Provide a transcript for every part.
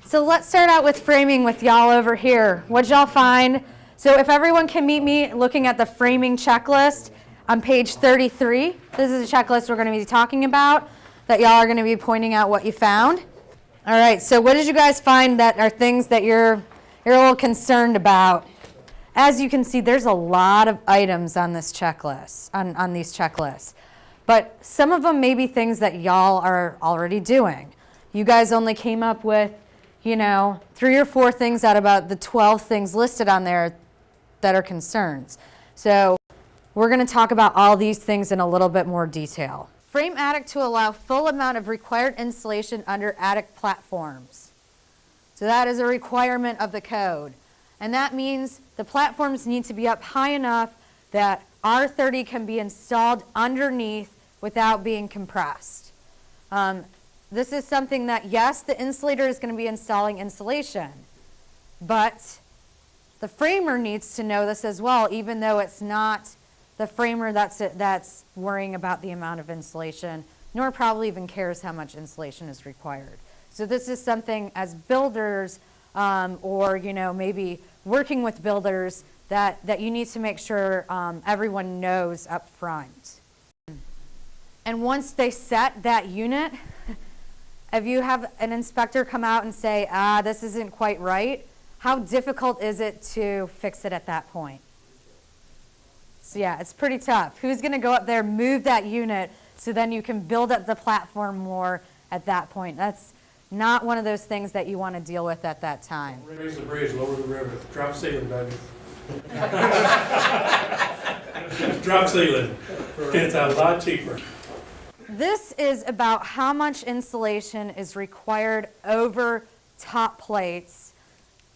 So let's start out with framing with y'all over here. What'd y'all find? So if everyone can meet me looking at the framing checklist on page 33, this is a checklist we're going to be talking about that y'all are going to be pointing out what you found. All right, so what did you guys find that are things that you're a little concerned about? As you can see, there's a lot of items on this checklist, on these checklists. But some of them may be things that y'all are already doing. You guys only came up with 3 or 4 things out of about the 12 things listed on there that are concerns. So we're going to talk about all these things in a little bit more detail. Frame attic to allow full amount of required insulation under attic platforms. So that is a requirement of the code. And that means the platforms need to be up high enough that R30 can be installed underneath without being compressed. This is something that, yes, the insulator is going to be installing insulation, but the framer needs to know this as well, even though it's not the framer that's worrying about the amount of insulation, nor probably even cares how much insulation is required. So this is something as builders or maybe working with builders that you need to make sure everyone knows up front. And once they set that unit, if you have an inspector come out and say, this isn't quite right, how difficult is it to fix it at that point? So yeah, it's pretty tough. Who's going to go up there, move that unit, so then you can build up the platform more at that point? That's not one of those things that you want to deal with at that time. Raise the bridge, lower the river, drop ceiling, baby. Drop ceiling. It's a lot cheaper. This is about how much insulation is required over top plates.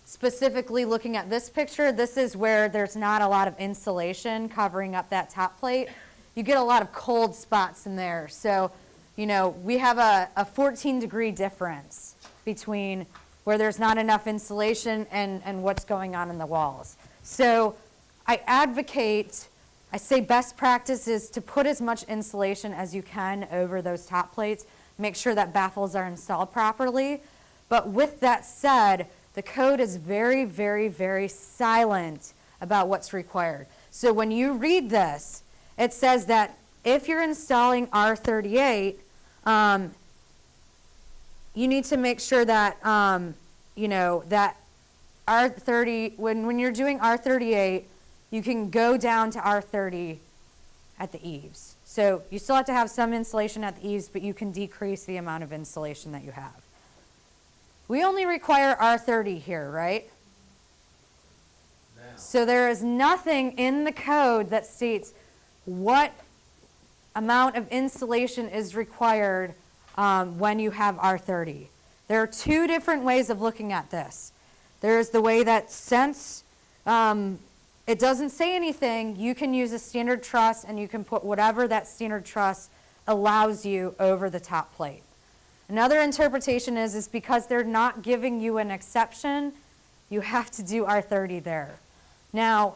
Specifically looking at this picture, this is where there's not a lot of insulation covering up that top plate. You get a lot of cold spots in there. So, we have a 14-degree difference between where there's not enough insulation and what's going on in the walls. So I say best practice is to put as much insulation as you can over those top plates. Make sure that baffles are installed properly. But with that said, the code is very, very, very silent about what's required. So when you read this, it says that if you're installing R38, you need to make sure that, that R30, when you're doing R38, you can go down to R30 at the eaves. So you still have to have some insulation at the eaves, but you can decrease the amount of insulation that you have. We only require R30 here, right? Now. So there is nothing in the code that states what amount of insulation is required when you have R30. There are 2 different ways of looking at this. There's the way that since it doesn't say anything, you can use a standard truss and you can put whatever that standard truss allows you over the top plate. Another interpretation is because they're not giving you an exception, you have to do R30 there. Now,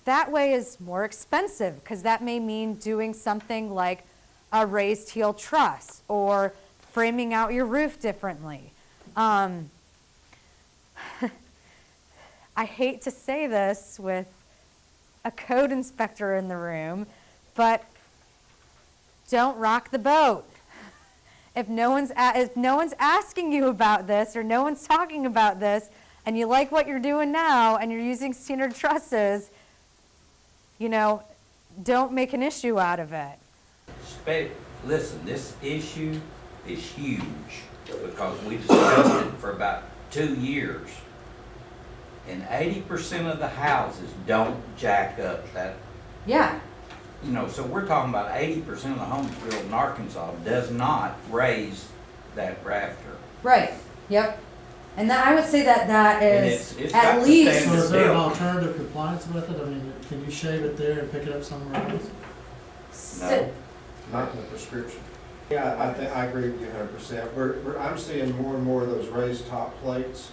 that way is more expensive because that may mean doing something like a raised heel truss or framing out your roof differently. I hate to say this with a code inspector in the room, but don't rock the boat. If no one's asking you about this or no one's talking about this and you like what you're doing now and you're using standard trusses, don't make an issue out of it. Listen, this issue is huge because we discussed it for about 2 years. And 80% of the houses don't jack up that. Yeah. So we're talking about 80% of the homes built in Arkansas does not raise that rafter. Right. Yep. And I would say that is it's at least. So is there an alternative compliance method? I mean, can you shave it there and pick it up somewhere else? No. Not in the prescription. Yeah, I agree with you 100%. I'm seeing more and more of those raised top plates.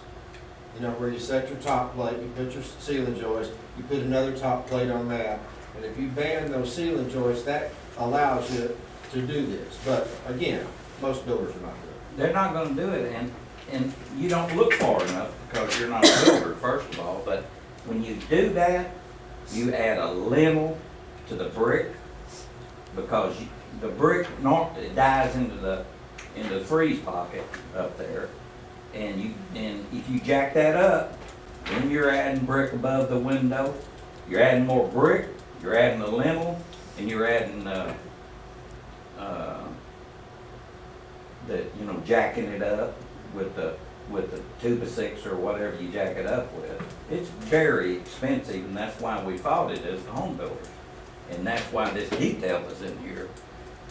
Where you set your top plate, you put your ceiling joist, you put another top plate on that, and if you ban those ceiling joists, that allows you to do this. But again, most builders are not doing it. They're not going to do it, and and you don't look far enough because you're not a builder, first of all, but when you do that, you add a lintel to the brick, because the brick normally dies into the freeze pocket up there. And if you jack that up, then you're adding brick above the window, you're adding more brick, you're adding the lintel, and you're adding, jacking it up with the 2x6 or whatever you jack it up with. It's very expensive, and that's why we fought it as the home builders. And that's why this detail is in here,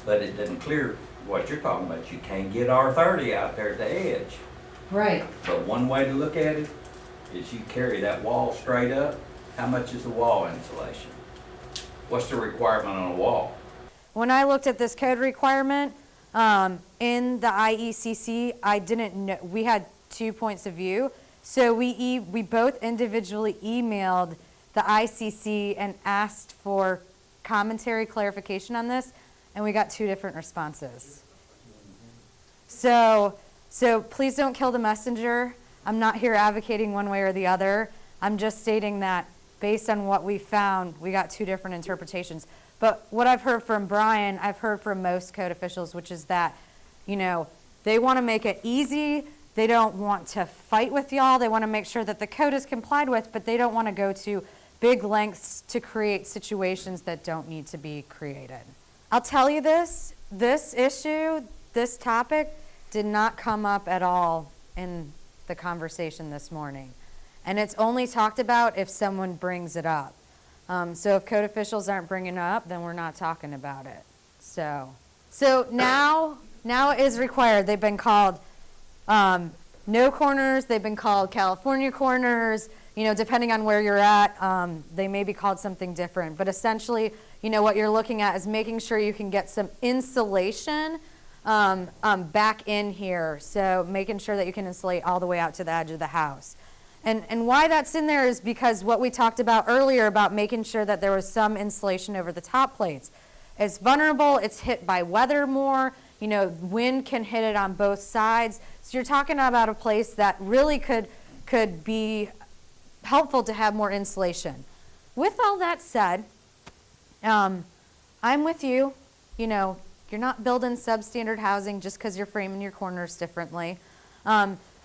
but it doesn't clear what you're talking about. You can't get R30 out there at the edge. Right. But one way to look at it is you carry that wall straight up. How much is the wall insulation? What's the requirement on a wall? When I looked at this code requirement, in the IECC, I didn't know, we had 2 points of view. So we both individually emailed the ICC and asked for commentary clarification on this, and we got 2 different responses. So please don't kill the messenger. I'm not here advocating one way or the other. I'm just stating that based on what we found, we got 2 different interpretations. But what I've heard from Brian, I've heard from most code officials, which is that, they want to make it easy. They don't want to fight with y'all. They want to make sure that the code is complied with, but they don't want to go to big lengths to create situations that don't need to be created. I'll tell you this issue, this topic, did not come up at all in the conversation this morning. And it's only talked about if someone brings it up. So if code officials aren't bringing it up, then we're not talking about it. So now it is required. They've been called no corners. They've been called California corners. Depending on where you're at, they may be called something different. But essentially, what you're looking at is making sure you can get some insulation back in here. So making sure that you can insulate all the way out to the edge of the house. And why that's in there is because what we talked about earlier about making sure that there was some insulation over the top plates. It's vulnerable, it's hit by weather more, wind can hit it on both sides. So you're talking about a place that really could be helpful to have more insulation. With all that said, I'm with you. You're not building substandard housing just because you're framing your corners differently.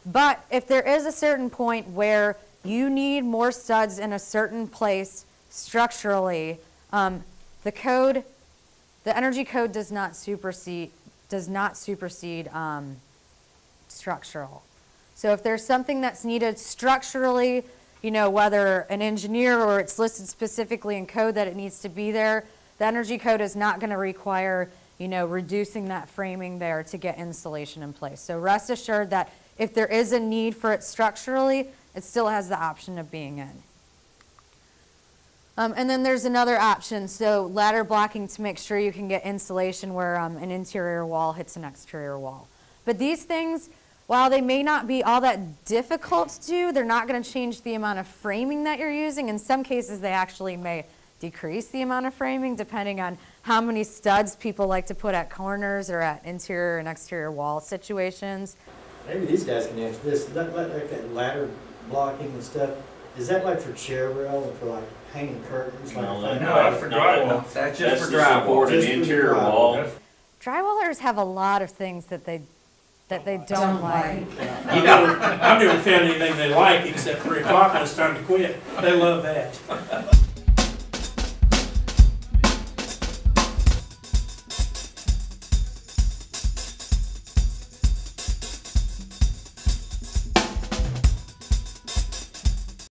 But if there is a certain point where you need more studs in a certain place structurally, the energy code does not supersede structural. So if there's something that's needed structurally, whether an engineer or it's listed specifically in code that it needs to be there, the energy code is not going to require, reducing that framing there to get insulation in place. So rest assured that if there is a need for it structurally, it still has the option of being in. And then there's another option, so ladder blocking to make sure you can get insulation where an interior wall hits an exterior wall. But these things, while they may not be all that difficult to do, they're not going to change the amount of framing that you're using. In some cases, they actually may decrease the amount of framing depending on how many studs people like to put at corners or at interior and exterior wall situations. Maybe these guys can answer this. Is that like that ladder blocking and stuff? Is that like for chair rail or for like hanging curtains? No, Like that's for drywall. That's just for drywall. Support an Just for the interior drywall. wall. Drywallers have a lot of things that they don't like. I've never found anything they like except 3 o'clock and it's time to quit. They love that.